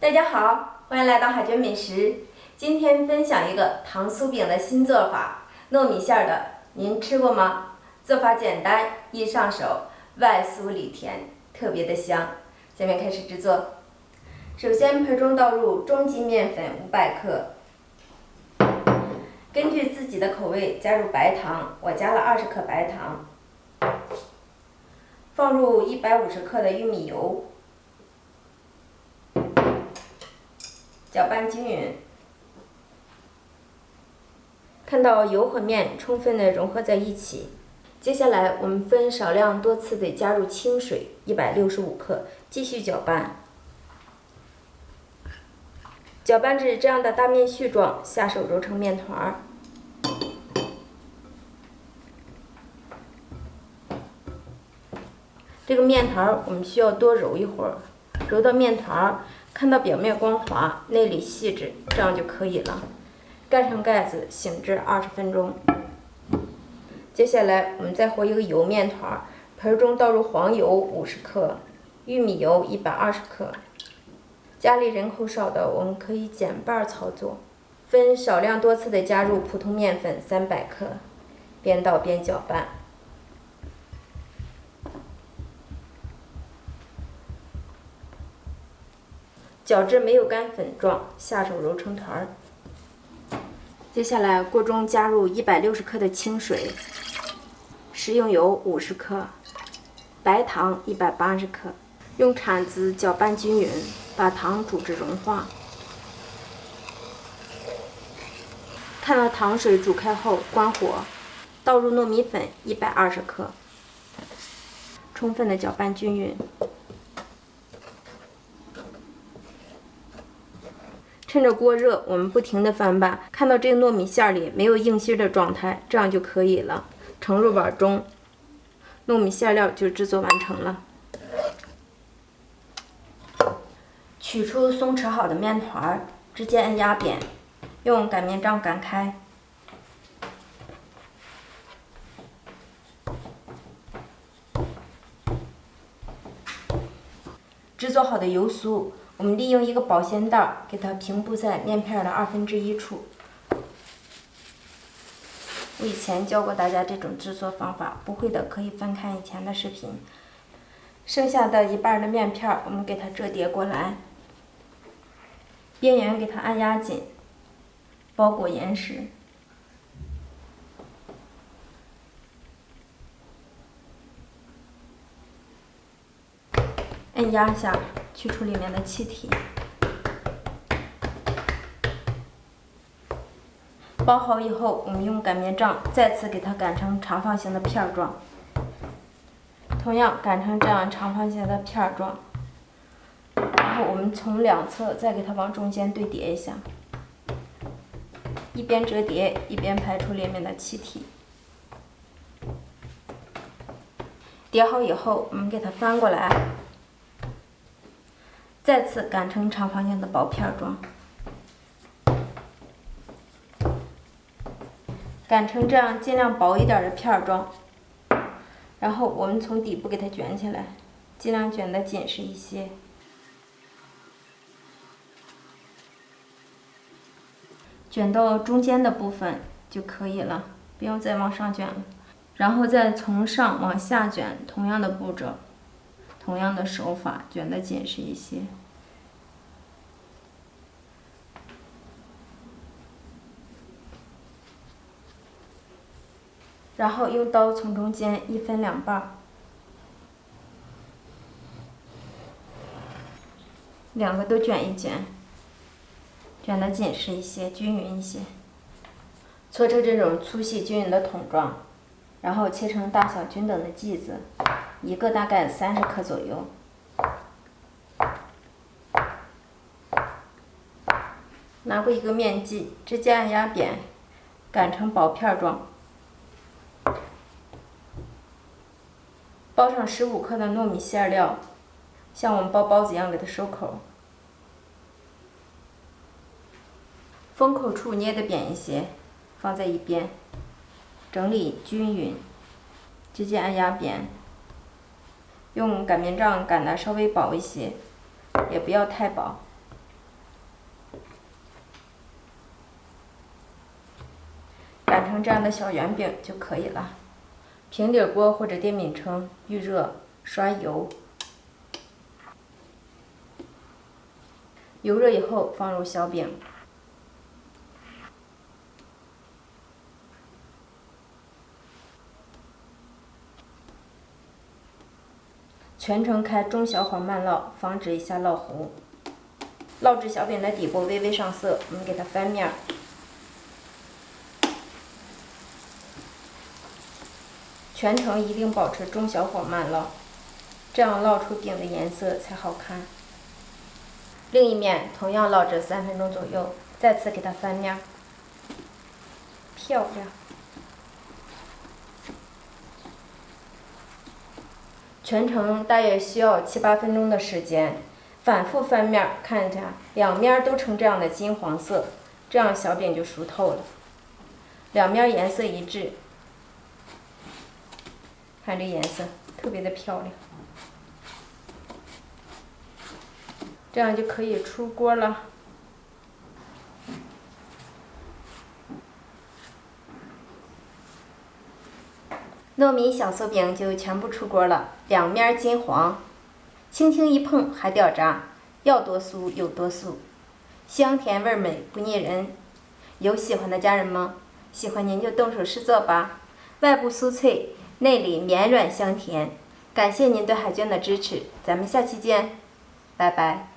大家好，欢迎来到海娟美食。今天分享一个糖酥饼的新做法，糯米馅的，您吃过吗？做法简单，易上手，外酥里甜，特别的香。下面开始制作。首先，盆中倒入中筋面粉500克，根据自己的口味加入白糖，我加了20克白糖，放入150克的玉米油。搅拌均匀，看到油和面充分的融合在一起。接下来我们分少量多次的加入清水165克，继续搅拌。搅拌至这样的大面絮状，下手揉成面团儿。这个面团儿我们需要多揉一会儿，揉到面团儿看到表面光滑，内里细致，这样就可以了。盖上盖子，醒至20分钟。接下来我们再和一个油面团，盆中倒入黄油50克，玉米油120克。家里人口少的，我们可以减半操作。分少量多次的加入普通面粉300克，边倒边搅拌。搅至没有干粉状，下手揉成团儿。接下来锅中加入160克的清水，食用油50克，白糖180克，用铲子搅拌均匀，把糖煮至融化。看到糖水煮开后，关火，倒入糯米粉120克，充分的搅拌均匀。趁着锅热，我们不停地翻拌，看到这个糯米馅里没有硬芯的状态，这样就可以了。盛入碗中，糯米馅料就制作完成了。取出松弛好的面团，直接按压扁，用擀面杖擀开。制作好的油酥，我们利用一个保鲜袋给它平铺在面片的1/2处。我以前教过大家这种制作方法，不会的可以翻看以前的视频。剩下的一半的面片，我们给它折叠过来，边缘给它按压紧，包裹严实。按压下，去除里面的气体。包好以后，我们用擀面杖再次给它擀成长方形的片状，同样擀成这样长方形的片状。然后我们从两侧再给它往中间对叠一下，一边折叠一边排出里面的气体。叠好以后，我们给它翻过来，再次擀成长方形的薄片状。擀成这样尽量薄一点的片状，然后我们从底部给它卷起来，尽量卷得紧实一些。卷到中间的部分就可以了，不用再往上卷了。然后再从上往下卷，同样的步骤，同样的手法，卷得紧实一些。然后用刀从中间一分两半，两个都卷一卷，卷得紧实一些，均匀一些。搓成这种粗细均匀的筒状，然后切成大小均等的剂子，一个大概30克左右。拿过一个面剂，直接按压扁，擀成薄片状。包上15克的糯米馅料，像我们包包子一样给它收口。封口处捏得扁一些，放在一边，整理均匀，直接按压扁。用擀面杖擀得稍微薄一些，也不要太薄。擀成这样的小圆饼就可以了。平底锅或者电饼铛预热，刷油，油热以后放入小饼，全程开中小火慢烙，防止一下烙糊。烙至小饼的底部微微上色，我们给它翻面。全程一定保持中小火慢烙，这样烙出饼的颜色才好看。另一面同样烙制3分钟左右，再次给它翻面，漂亮。全程大约需要7、8分钟的时间，反复翻面，看一下两面都呈这样的金黄色，这样小饼就熟透了。两面颜色一致，看这颜色特别的漂亮，这样就可以出锅了。糯米小酥饼就全部出锅了，两面金黄，轻轻一碰还掉渣，要多酥有多酥，香甜味美不腻人。有喜欢的家人吗？喜欢您就动手试做吧。外部酥脆，内里绵软香甜。感谢您对海娟的支持，咱们下期见，拜拜。